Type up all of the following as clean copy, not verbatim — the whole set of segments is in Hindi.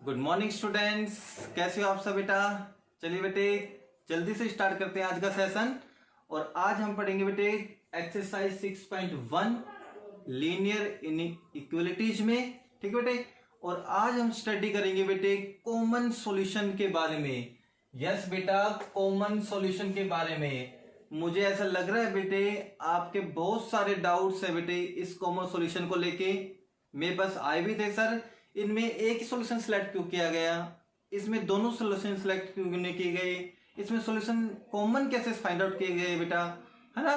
गुड मॉर्निंग स्टूडेंट्स, कैसे हो आप सब बेटा। चलिए बेटे जल्दी से स्टार्ट करते हैं आज का सेशन। और आज हम पढ़ेंगे बेटे एक्सरसाइज 6.1 लीनियर इनइक्वालिटीज में। ठीक है बेटे। और आज हम स्टडी करेंगे बेटे कॉमन सॉल्यूशन के बारे में। यस बेटा, कॉमन सॉल्यूशन के बारे में। मुझे ऐसा लग रहा है बेटे आपके बहुत सारे डाउट्स है बेटे इस कॉमन सॉल्यूशन को लेके। मेरे पास आए भी थे सर, इनमें एक ही सॉल्यूशन सिलेक्ट क्यों किया गया, इसमें दोनों सॉल्यूशन सिलेक्ट क्यों नहीं किए गए, इसमें सॉल्यूशन कॉमन कैसे फाइंड आउट किए गए बेटा, है ना।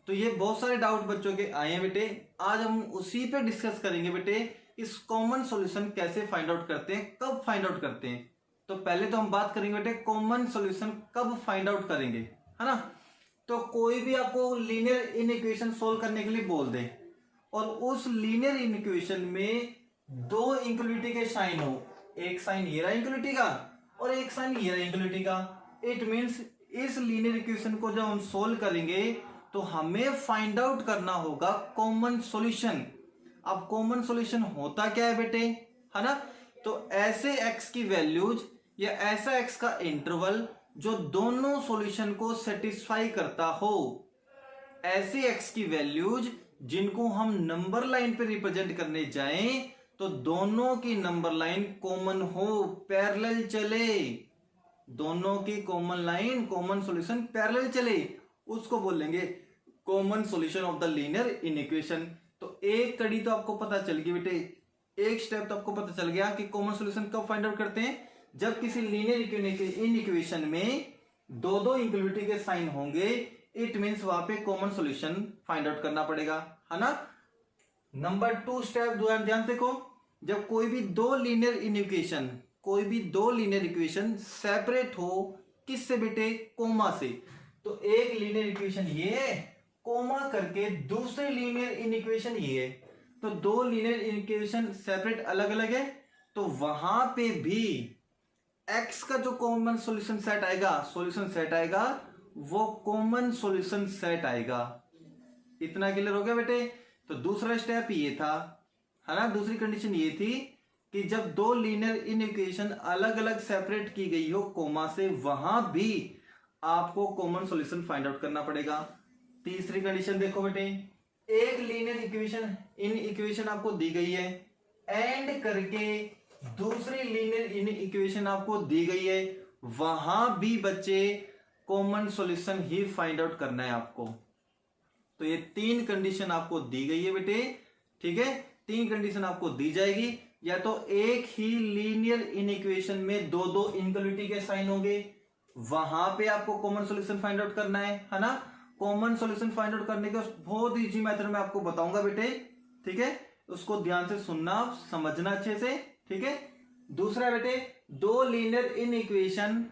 तो ये बहुत सारे डाउट बच्चों के आए हैं बेटे। आज हम उसी पे डिस्कस करेंगे बेटे इस कॉमन सॉल्यूशन कैसे फाइंड आउट करते हैं, कब फाइंड आउट करते हैं। तो पहले तो हम बात करेंगे बेटे कॉमन सॉल्यूशन कब फाइंड आउट करेंगे, है ना। तो कोई भी आपको लीनियर इनइक्वेशन सोल्व करने के लिए बोल दे और उस लीनियर इनइक्वेशन में दो इक्वलिटी के साइन हो, एक साइन ये रहा इक्वलिटी का और एक साइन ये रहा इक्वलिटी का। इट मींस इस लीनियर इक्वेशन को जब हम सोल्व करेंगे तो हमें फाइंड आउट करना होगा कॉमन सॉल्यूशन। अब कॉमन सॉल्यूशन होता क्या है बेटे, है ना। तो ऐसे x की वैल्यूज या ऐसा x का इंटरवल जो दोनों सॉल्यूशन को सेटिस्फाई करता हो, ऐसे x की वैल्यूज जिनको हम नंबर लाइन पे रिप्रेजेंट करने जाएं तो दोनों की नंबर लाइन कॉमन हो, पैरेलल चले, दोनों की common line common solution parallel चले, उसको बोलेंगे common solution of the linear inequation. तो एक कड़ी तो आपको पता चल गई बेटे, एक स्टेप तो आपको पता चल गया कि कॉमन सॉल्यूशन कब फाइंड आउट करते हैं, जब किसी लीनियर इनइक्वेशन में दो दो इक्वलिटी के साइन होंगे। इट मींस वहां पे कॉमन सॉल्यूशन फाइंड आउट करना पड़ेगा, है ना। नंबर 2 स्टेप ध्यान देखो, जब कोई भी दो लीनियर इक्वेशन सेपरेट हो, किससे बेटे, कोमा से। तो एक लीनियर इक्वेशन ये है, कोमा करके दूसरी लीनियर इनइक्वेशन ये है। तो दो लीनियर इक्वेशन सेपरेट अलग अलग है, तो वहां पे भी x का जो कॉमन सॉल्यूशन सेट आएगा वो कॉमन सॉल्यूशन सेट आएगा। इतना क्लियर हो गया बेटे। तो दूसरा स्टेप ये था, है ना, दूसरी कंडीशन ये थी कि जब दो लीनियर इनइक्वेशन अलग अलग सेपरेट की गई हो कोमा से, वहां भी आपको कॉमन सॉल्यूशन फाइंड आउट करना पड़ेगा। तीसरी कंडीशन देखो बेटे, एक लीनियर इक्वेशन आपको दी गई है, एंड करके दूसरी लीनियर इक्वेशन आपको दी गई है, वहां भी बच्चे कॉमन सॉल्यूशन ही फाइंड आउट करना है आपको। तो ये तीन कंडीशन आपको दी गई है बेटे, ठीक है। तीन कंडीशन आपको दी जाएगी, या तो एक ही लीनियर इनइक्वेशन में दो दो इनइक्वालिटी के साइन होंगे, वहां पे आपको कॉमन सॉल्यूशन फाइंड आउट करना है ना। कॉमन सॉल्यूशन फाइंड आउट करने के बहुत इजी मेथड में आपको बताऊंगा बेटे, ठीक है। उसको ध्यान से सुनना, समझना अच्छे से, ठीक है। दूसरा बेटे, दो लीनियर इनइक्वेशन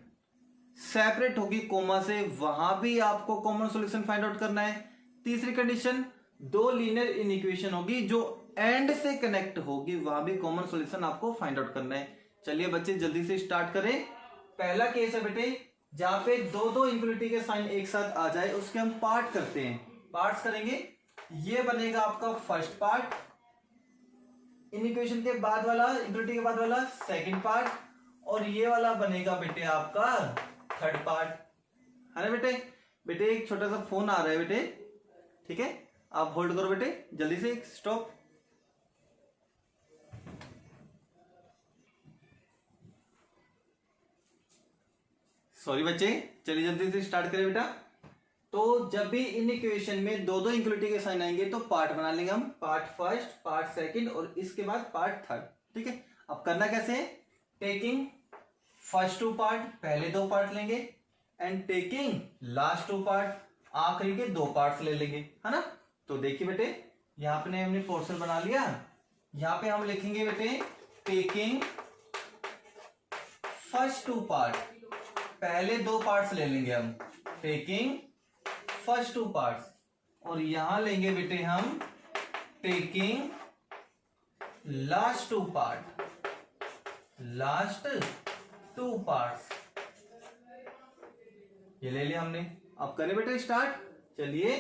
सेपरेट होगी कोमा से, वहां भी आपको कॉमन सॉल्यूशन फाइंड आउट करना है। तीसरी कंडीशन, दो लीनियर इनइक्वेशन होगी जो एंड से कनेक्ट होगी, वहां भी कॉमन सॉल्यूशन आपको फाइंड आउट करना है। चलिए बच्चे जल्दी से स्टार्ट करें। पहला केस है बेटे जहां पे दो दो इक्वलिटी के साइन एक साथ आ जाए, उसके हम पार्ट करते हैं, पार्ट्स करेंगे। ये बनेगा आपका फर्स्ट पार्ट, इनइक्वेशन के बाद वाला, इक्वलिटी के बाद वाला सेकंड पार्ट, और ये वाला बनेगा बेटे आपका थर्ड पार्ट, है ना बेटे। बेटे एक छोटा सा फोन आ रहा है बेटे, ठीक है, आप होल्ड करो बेटे, जल्दी से स्टॉप। सॉरी बच्चे, चलिए जल्दी से स्टार्ट करें बेटा। तो जब भी इन इक्वेशन में दो दो इक्वलिटी के साइन आएंगे तो पार्ट बना लेंगे हम, पार्ट फर्स्ट, पार्ट सेकंड और इसके बाद पार्ट थर्ड, ठीक है। अब करना कैसे है, टेकिंग फर्स्ट टू पार्ट, पहले दो पार्ट लेंगे, and taking last two part, आखिरी के दो पार्ट्स ले लेंगे, है ना। तो देखिए बेटे, यहां पे हमने पोर्शन बना लिया, यहां पे हम लिखेंगे बेटे टेकिंग फर्स्ट टू पार्ट, पहले दो पार्ट्स ले लेंगे हम, टेकिंग फर्स्ट टू पार्ट्स, और यहां लेंगे बेटे हम taking last two part, last two parts, ये ले लिया हमने। अब करें बेटे स्टार्ट, चलिए।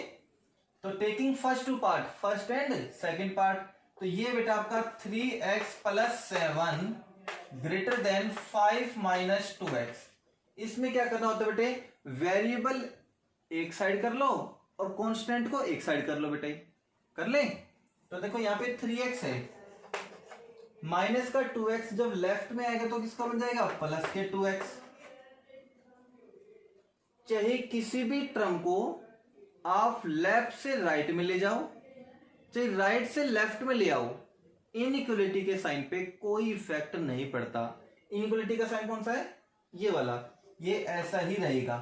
तो taking first two part, first and second part, तो ये बेटा आपका 3x + 7 greater than 5 minus 2x। इसमें क्या करना होता है बेटे, वेरिएबल एक साइड कर लो और कांस्टेंट को एक साइड कर लो बेटे, कर ले। तो देखो यहाँ पे 3x है, माइनस का 2x जब लेफ्ट में आएगा तो किसका बन जाएगा, प्लस के 2x। चाहे किसी भी टर्म को आप लेफ्ट से राइट में ले जाओ, चाहे राइट से लेफ्ट में ले आओ, इनइक्वलिटी के साइन पे कोई इफेक्ट नहीं पड़ता। इनइक्वलिटी का साइन कौन सा है, ये वाला, ये ऐसा ही रहेगा,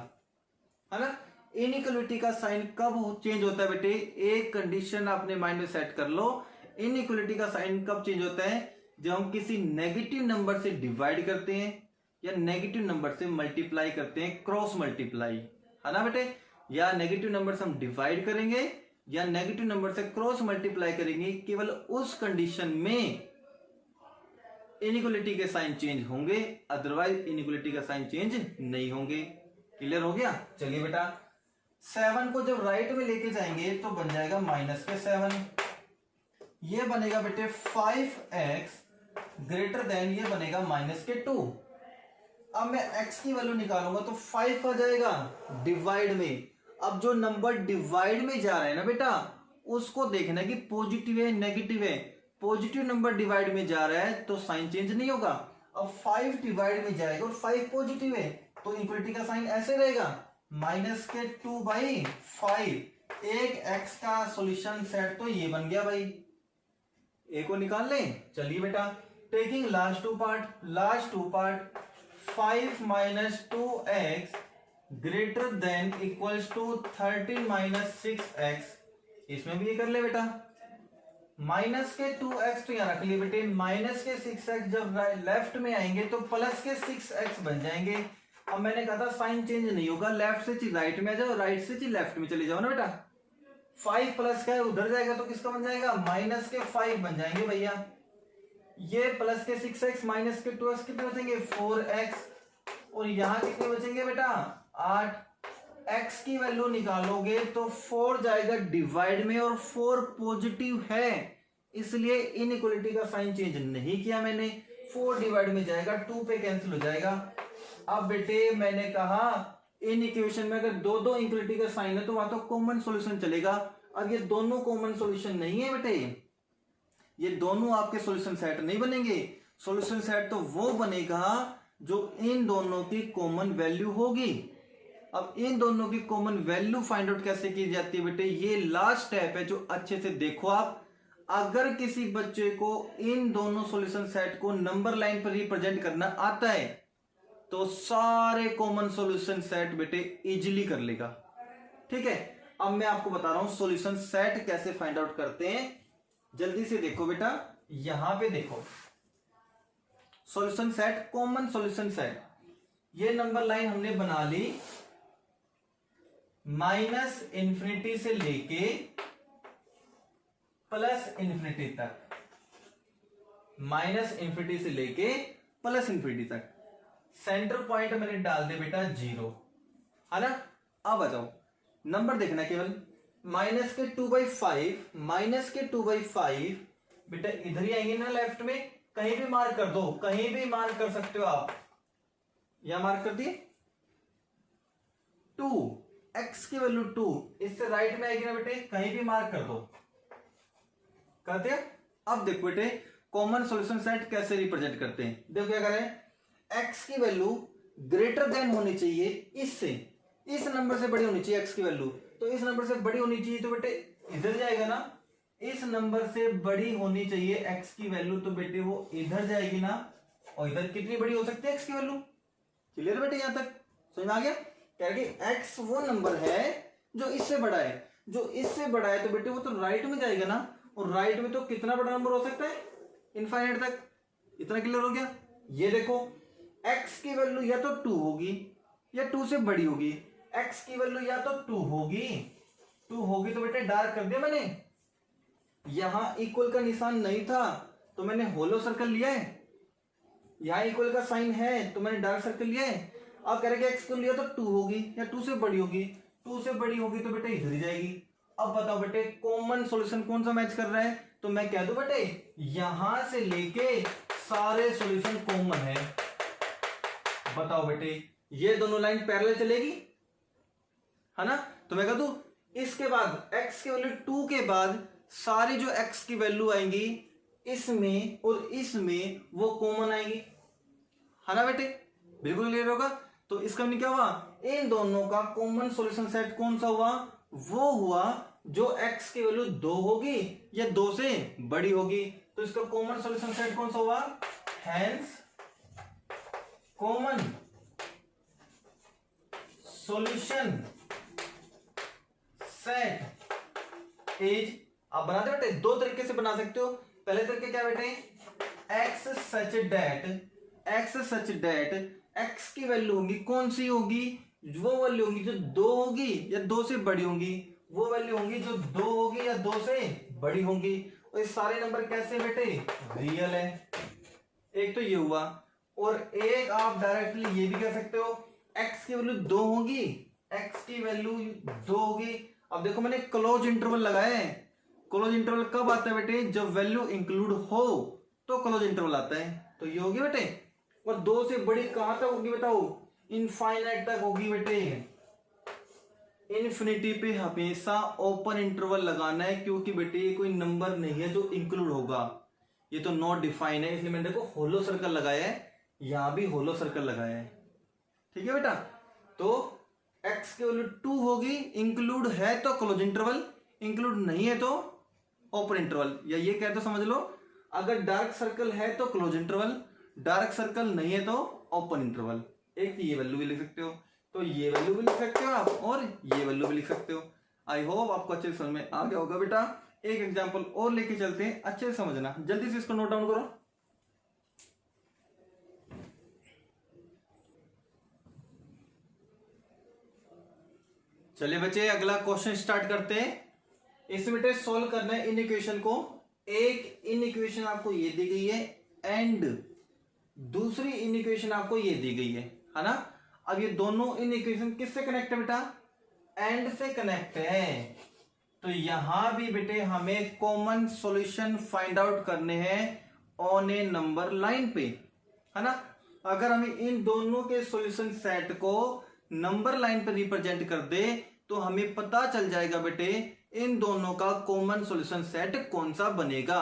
है ना। इनइक्वलिटी का साइन कब चेंज होता है बेटे, एक कंडीशन आपने माइंड में सेट कर लो। इनइक्वलिटी का साइन कब चेंज होता है, जब हम किसी नेगेटिव नंबर से डिवाइड करते हैं या नेगेटिव नंबर से मल्टीप्लाई करते हैं, क्रॉस मल्टीप्लाई, है ना बेटे। या नेगेटिव नंबर से हम डिवाइड करेंगे या नेगेटिव नंबर से क्रॉस मल्टीप्लाई करेंगे, केवल उस कंडीशन में इनइक्वलिटी के साइन चेंज होंगे, अदरवाइज इनइक्वलिटी का साइन चेंज नहीं होंगे। क्लियर हो गया। चलिए बेटा, 7 को जब राइट में लेके जाएंगे तो बन जाएगा माइनस के 7, ये बनेगा बेटे 5x ग्रेटर देन, ये बनेगा माइनस के 2। अब मैं x की वैल्यू निकालूंगा तो 5 आ जाएगा डिवाइड में। अब जो नंबर डिवाइड में जा रहा है ना बेटा, उसको देखना कि पॉजिटिव है नेगेटिव है। पॉजिटिव नंबर डिवाइड में जा रहा है तो साइन चेंज नहीं होगा। अब 5 डिवाइड में जाएगा और 5 पॉजिटिव है तो इक्वलिटी का साइन ऐसे रहेगा, माइनस के 2/5। एक x का सॉल्यूशन सेट तो ये बन गया भाई, ए को निकाल लें। चलिए बेटा, taking last two part 5 minus 2x greater than equals to 13 minus 6x। इसमें भी ये कर ले बेटा, माइनस के 2x तो यहां रख लिए बेटे, माइनस के 6x जब लेफ्ट में आएंगे तो प्लस के 6x बन जाएंगे। अब मैंने कहा था साइन चेंज नहीं होगा, लेफ्ट से राइट में आ जाओ, राइट से लेफ्ट में चले जाओ ना बेटा। 5 प्लस का है उधर जाएगा तो किसका बन जाएगा, माइनस के 5 बन जाएंगे भैया। ये प्लस के 6x माइनस के 2x कितने बचेंगे, 4x। और यहां कितने बचेंगे बेटा, 8। x की वैल्यू निकालोगे तो 4 जाएगा डिवाइड में और 4 पॉजिटिव है, इसलिए इनइक्वलिटी का साइन चेंज नहीं किया मैंने। 4 डिवाइड में जाएगा, 2 पे कैंसिल हो जाएगा। अब बेटे मैंने कहा इन इक्वेशन में अगर दो दो इक्वलिटी का साइन है तो वहां तो कॉमन सॉल्यूशन चलेगा। अब ये दोनों कॉमन सॉल्यूशन नहीं है बेटे, ये दोनों आपके सॉल्यूशन सेट नहीं बनेंगे। सॉल्यूशन सेट तो वो बनेगा जो इन दोनों की कॉमन वैल्यू होगी। अब इन दोनों की कॉमन वैल्यू फाइंड आउट कैसे की जाती है बेटे, ये लास्ट स्टेप है जो अच्छे से देखो आप। अगर किसी बच्चे को इन दोनों सॉल्यूशन सेट को नंबर लाइन पर रिप्रेजेंट करना आता है तो सारे कॉमन सॉल्यूशन सेट बेटे इजीली कर लेगा। ठीक है, अब मैं आपको बता रहा हूं सॉल्यूशन सेट कैसे फाइंड आउट करते हैं। जल्दी से देखो बेटा, यहां पे देखो solution set, common solution set, ये नंबर लाइन हमने बना ली माइनस इंफिनिटी से लेके प्लस इंफिनिटी तक, माइनस इंफिनिटी से लेके प्लस इंफिनिटी तक। सेंटर पॉइंट मैंने डाल दिया बेटा 0, है ना। अब आ जाओ, नंबर देखना केवल माइनस के 2/5, माइनस के 2/5 बेटा इधर ही आएंगे ना लेफ्ट में, कहीं भी मार्क कर दो, कहीं भी मार्क कर सकते हो आप। यहां मार्क कर दिए 2, x की वैल्यू 2, इससे राइट में आएगी ना बेटे, कहीं भी मार्क कर दो, कर दिया। अब देखो बेटे कॉमन सॉल्यूशन सेट कैसे रिप्रेजेंट करते हैं। देखो क्या करें, x की वैल्यू ग्रेटर देन होनी चाहिए इससे, इस नंबर से बड़ी होनी चाहिए x की वैल्यू, तो इस नंबर से बड़ी होनी चाहिए तो बेटे इधर जाएगा ना। इस नंबर से बड़ी होनी चाहिए x की वैल्यू तो बेटे वो इधर जाएगी ना। और इधर कितनी बड़ी हो सकती है x की वैल्यू, क्लियर बेटे, यहां तक समझ में आ गया। कह रहे कि x वो नंबर है जो इससे बड़ा है, जो इससे बड़ा है तो बेटे वो तो राइट में जाएगा ना। और राइट में तो कितना बड़ा नंबर हो सकता है, इनफाइनाइट तक। इतना क्लियर हो गया। ये देखो x की वैल्यू या तो 2 होगी या 2 से बड़ी होगी। x की वैल्यू या तो 2 होगी तो बेटे डार्क कर दिया मैंने। यहां इक्वल का निशान नहीं था तो मैंने होलो सर्कल लिया है, यहां इक्वल का साइन है तो मैंने डार्क सर्कल लिया है। अब कह रहे कि x को लिया तो 2 होगी या 2 से बड़ी होगी, 2 से बड़ी होगी तो बेटे इधर ही जाएगी। अब बताओ बेटे कॉमन सॉल्यूशन कौन सा मैच कर रहा है, तो मैं कह दूं बेटे यहां से लेके सारे सॉल्यूशन कॉमन है। बताओ बेटे, ये दोनों लाइन पैरेलल चलेगी, है ना? तो मैं कह दूं इसके बाद x की वैल्यू 2 के बाद सारी जो x की वैल्यू आएंगी इसमें और इसमें वो कॉमन आएंगी, है ना बेटे? बिल्कुल क्लियर होगा। तो इसका मतलब क्या हुआ, इन दोनों का कॉमन सॉल्यूशन सेट कौन सा हुआ? वो हुआ जो x की वैल्यू 2 होगी या 2 से बड़ी होगी। तो इसका कॉमन सॉल्यूशन सेट कौन सा हुआ? Hence common solution set is, आप बनाते बेटे दो तरीके से बना सकते हो। पहले तरीके क्या बेटे, x सच डेट x की वैल्यू होगी कौन सी होगी? वो वैल्यू होगी जो 2 होगी या 2 से बड़ी होंगी, वो वैल्यू होंगी जो 2 होगी या 2 से बड़ी होंगी। और ये सारे नंबर कैसे बेटे? रियल है। एक तो ये हुआ, और एक आप डायरेक्टली ये भी कह सकते हो x की वैल्यू 2 होगी, x की वैल्यू 2 होगी। अब देखो मैंने क्लोज इंटरवल लगाया है। क्लोज इंटरवल कब आता है बेटे? जब वैल्यू इंक्लूड हो तो क्लोज इंटरवल आता है। तो ये होगी बेटे, और 2 से बड़ी कहां तक होगी बताओ? इनफाइनाइट तक होगी बेटे। इन्फिनिटी पे हमेशा ओपन इंटरवल लगाना है, क्योंकि बेटे ये कोई नंबर नहीं है जो इंक्लूड होगा, ये तो नॉट डिफाइन है। इसलिए मैंने देखो होलो सर्कल लगाया है, यहां भी होलो सर्कल लगाया है। ठीक है बेटा? तो x की वैल्यू 2 होगी, इंक्लूड है तो क्लोज इंटरवल, इंक्लूड नहीं है तो ओपन इंटरवल। या ये कह दो समझ लो, अगर डार्क सर्कल है तो क्लोज इंटरवल, डार्क सर्कल नहीं है तो ओपन इंटरवल। एक ये वैल्यू भी लिख सकते हो, तो ये वैल्यू भी लिख सकते हो आप, और ये वैल्यू भी लिख सकते हो। आई होप आपको अच्छे से समझ में आ गया होगा बेटा। एक एग्जांपल और लेके चलते हैं, अच्छे से समझना, जल्दी से इसको नोट डाउन करो। चलिए बच्चे अगला क्वेश्चन स्टार्ट करते हैं। इसमें बेटे सोल्व करना है इन इक्वेशन को। एक इन इक्वेशन आपको ये दी गई है एंड दूसरी इन इक्वेशन आपको ये दी गई है ना? अब ये दोनों इन इक्वेशन किससे कनेक्ट है बेटा? एंड से कनेक्ट है। तो यहां भी बेटे हमें कॉमन सॉल्यूशन फाइंड आउट करने हैं ऑन ए नंबर लाइन पे, है ना? अगर हमें इन दोनों के सॉल्यूशन सेट को नंबर लाइन पर रिप्रेजेंट कर दे तो हमें पता चल जाएगा बेटे इन दोनों का कॉमन सॉल्यूशन सेट कौन सा बनेगा।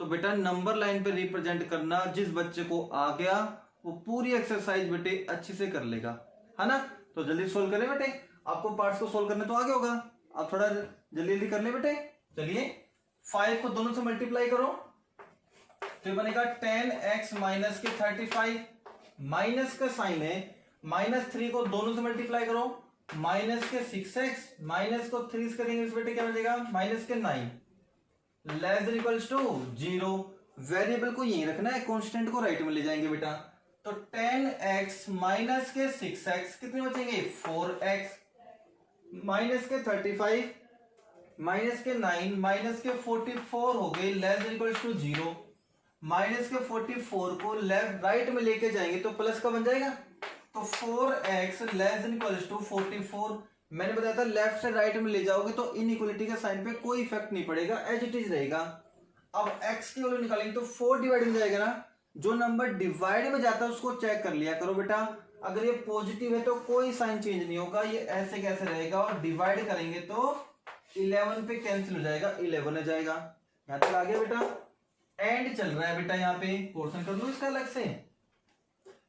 तो बेटा नंबर लाइन पे रिप्रेजेंट करना जिस बच्चे को आ गया वो पूरी एक्सरसाइज बेटे अच्छे से कर लेगा, है ना? तो जल्दी सोल्व करें बेटे। आपको पार्ट्स को सोल्व करने तो आ गया होगा, आप थोड़ा जल्दी जल्दी कर ले बेटे। चलिए 5 को दोनों से मल्टीप्लाई करो तो ये बनेगा 10x माइनस के 35, माइनस का साइन है, -3 को दोनों से मल्टीप्लाई करो माइनस के 6x, माइनस को 3 से करेंगे इस बेटे क्या बनेगा? माइनस के 9, less than equals to 0। Variable को यहीं रखना है, कांस्टेंट को राइट में ले जाएंगे बेटा। तो 10x माइनस के 6x कितने बचेंगे? 4x, माइनस के 35 माइनस के 9 माइनस के 44 हो गए, less than equals to 0। Minus के 44 को लेफ्ट राइट में लेके जाएंगे तो प्लस का बन जाएगा। तो 4x less than equals to 44। मैंने बताया था लेफ्ट से राइट में ले जाओगे तो इनइक्वालिटी का साइन पे कोई इफेक्ट नहीं पड़ेगा, एज इट इज रहेगा। अब x की वैल्यू निकालेंगे तो 4 डिवाइड में जाएगा ना, जो नंबर डिवाइड में जाता है उसको चेक कर लिया करो बेटा। अगर ये पॉजिटिव है तो कोई साइन चेंज नहीं होगा, ये ऐसे कैसे रहेगा। और डिवाइड करेंगे तो 11 पे कैंसिल हो जाएगा, 11 आ जाएगा। यहां तक आ गया बेटा। एंड चल रहा है बेटा, यहाँ पे पोर्शन कर लो इसका अलग से,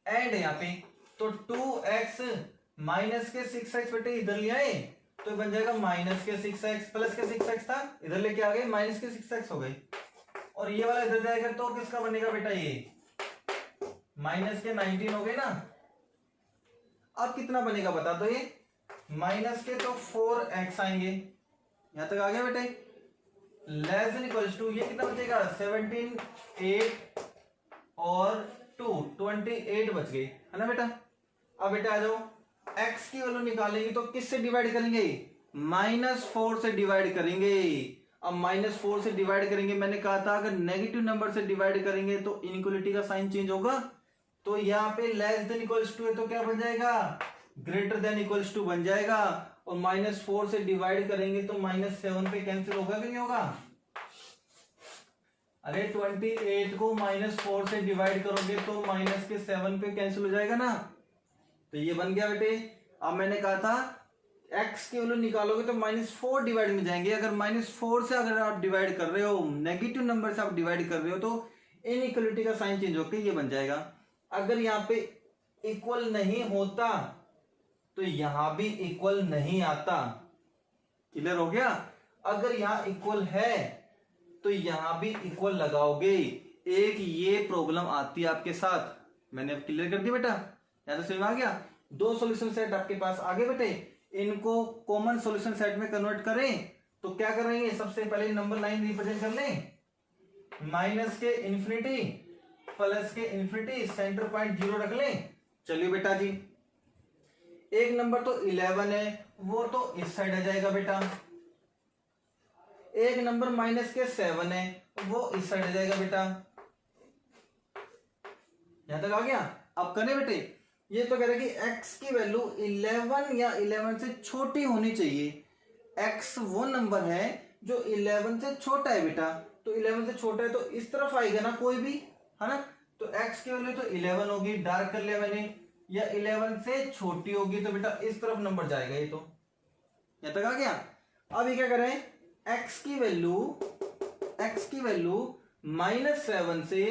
एंड है यहाँ पे। तो 2x माइनस के 6x बेटे इधर ले आए तो बन जाएगा माइनस के 6x, प्लस के 6x था इधर लेके आ गए, माइनस के 6x हो गए। और ये वाला इधर जाएगा तो किसका बनेगा बेटा? ये माइनस के 19 हो गए ना। अब कितना बनेगा बता दो? ये माइनस के तो 4x आएंगे, यहां तक आ गया बेटे। लेस देन इक्वल्स टू ये कितना बचेगा? 17, 8 और 2, 28 बच गए, है ना बेटा? अब बेटा आ जाओ, x की वैल्यू निकालेंगे तो किससे डिवाइड करेंगे? -4 से डिवाइड करेंगे। अब -4 से डिवाइड करेंगे, मैंने कहा था अगर नेगेटिव नंबर से डिवाइड करेंगे तो इनइक्वालिटी का साइन चेंज होगा। तो यहाँ पे लेस देन इक्वल्स टू है तो क्या बन जाएगा? ग्रेटर देन इक्वल्स टू बन जाएगा। और -4 से डिवाइड करेंगे तो -7 पे कैंसिल होगा कि नहीं होगा? अरे 28 को -4 से डिवाइड करोगे तो -7 पे कैंसिल हो जाएगा ना, तो ये बन गया बेटे। अब मैंने कहा था x की वैल्यू निकालोगे तो -4 डिवाइड में जाएंगे। अगर -4 से अगर आप डिवाइड कर रहे हो, नेगेटिव नंबर से आप डिवाइड कर रहे हो, तो इनइक्वलिटी का साइन चेंज होकर ये बन जाएगा। अगर यहाँ पे इक्वल नहीं होता तो यहां भी इक्वल नहीं आता। क्लियर हो गया? अगर यहां इक्वल है तो यहां भी इक्वल लगाओगे। एक ये प्रॉब्लम आती है आपके साथ, मैंने अब क्लियर कर दिया बेटा, यहां तो समझ में आ गया। दो सॉल्यूशन सेट आपके पास आगे बेटे, इनको कॉमन सॉल्यूशन सेट में कन्वर्ट करें तो क्या करेंगे? सबसे पहले नंबर लाइन रिप्रेजेंट कर लें, माइनस के इन्फिनिटी प्लस के इन्फिनिटी, सेंटर पॉइंट 0 रख लें। चलिए बेटा जी, एक नंबर तो 11 है, वो तो इस साइड आ जाएगा बेटा। एक नंबर -7 है, वो इस साइड आ जाएगा बेटा। यहां तक आ गया? अब करें बेटे, ये तो कह रहा है कि x की वैल्यू 11 या 11 से छोटी होनी चाहिए। x वो नंबर है जो 11 से छोटा है बेटा, तो 11 से छोटा है तो इस तरफ आएगा ना कोई भी, है ना। तो x की वैल्यू तो 11 होगी, डार्क कर लिया मैंने, या 11 से छोटी होगी तो बेटा इस तरफ नंबर जाएगा ये। तो यहां तक आ गया? अब ये क्या करें, x की वैल्यू -7 से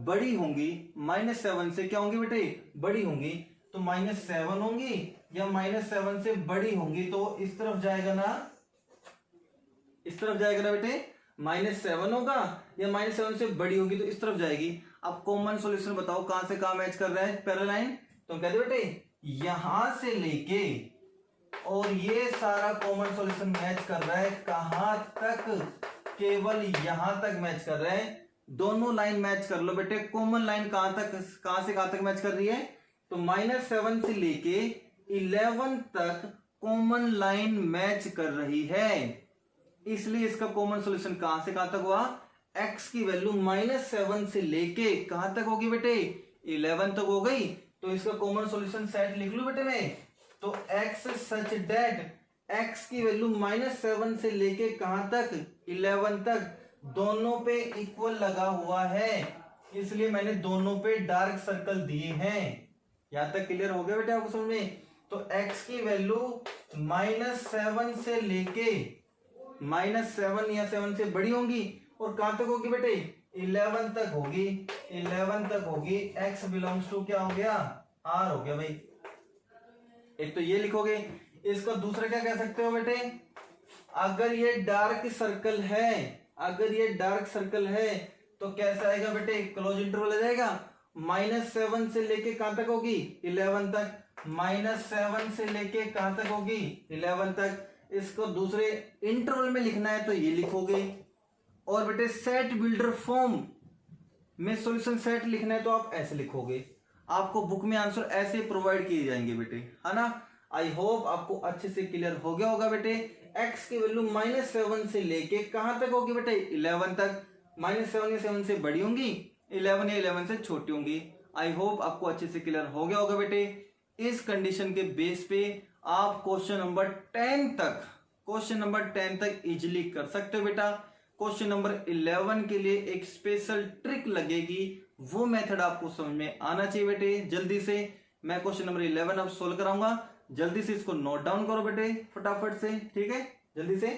बड़ी होंगी, -7 से क्या होंगी बेटे? बड़ी होंगी। तो -7 होंगी या -7 से बड़ी होंगी तो इस तरफ जाएगा ना, इस तरफ जाएगा ना बेटे। -7 होगा या -7 से बड़ी होगी तो इस तरफ जाएगी। अब कॉमन सॉल्यूशन बताओ कहां से कहां मैच कर रहा है? Parallel line. तो कहते बेटे यहां से लेके और ये सारा कॉमन सॉल्यूशन मैच कर रहा है कहां तक? केवल यहां तक मैच कर रहा है। दोनों लाइन मैच कर लो बेटे। कॉमन लाइन कहां तक, कहां से कहां तक मैच कर रही है? तो -7 से लेके 11 तक कॉमन लाइन मैच कर रही है, इसलिए इसका कॉमन सॉल्यूशन कहां से कहां तक हुआ? x की वैल्यू -7 से लेके कहां तक होगी बेटे? 11 तक हो गई। तो इसका कॉमन सॉल्यूशन सेट लिख लूं बेटे मैं। तो x सच दैट x की वैल्यू -7 से लेके कहां तक? 11 तक, दोनों पे इक्वल लगा हुआ है, इसलिए मैंने दोनों पे डार्क सर्कल दिए हैं। यहां तक क्लियर हो गया बेटे आपको समझ में? तो x की वैल्यू -7 से लेके -7 या 7 से बड़ी होंगी और कहां तक होगी बेटे? 11 तक होगी। 11 तक होगी। x बिलोंग्स टू क्या हो गया? r हो गया भाई। एक तो ये लिखोगे। इसका दूसरा क्या कह सकते हो बेटे? अगर ये डार्क सर्कल है, अगर ये डार्क सर्कल है तो कैसा आएगा बेटे? क्लोज इंटरवल आ जाएगा। -7 से लेके कहां तक होगी? 11 तक। -7 से लेके कहां तक होगी? 11 तक। इसको दूसरे इंटरवल में लिखना है तो ये लिखोगे। और बेटे सेट बिल्डर फॉर्म में सॉल्यूशन सेट लिखना है तो आप ऐसे लिखोगे। आपको बुक में आंसर ऐसे प्रोवाइड किए जाएंगे बेटे, है ना। आई होप आपको अच्छे से क्लियर हो गया होगा बेटे। x की वैल्यू -7 से लेके कहां तक होगी बेटे? 11 तक। -7 या 7 से बड़ी होंगी, 11 या 11 से छोटी होंगी। आई होप आपको अच्छे से क्लियर हो गया होगा बेटे। इस कंडीशन के बेस पे आप क्वेश्चन नंबर 10 तक इजिली कर सकते हो बेटा। क्वेश्चन नंबर 11 के लिए एक स्पेशल ट्रिक लगेगी, वो मेथड आपको समझ में आना चाहिए बेटे। जल्दी से मैं क्वेश्चन नंबर 11 अब सोल्व कराऊंगा, जल्दी से इसको नोट डाउन करो बेटे फटाफट से, ठीक है, जल्दी से।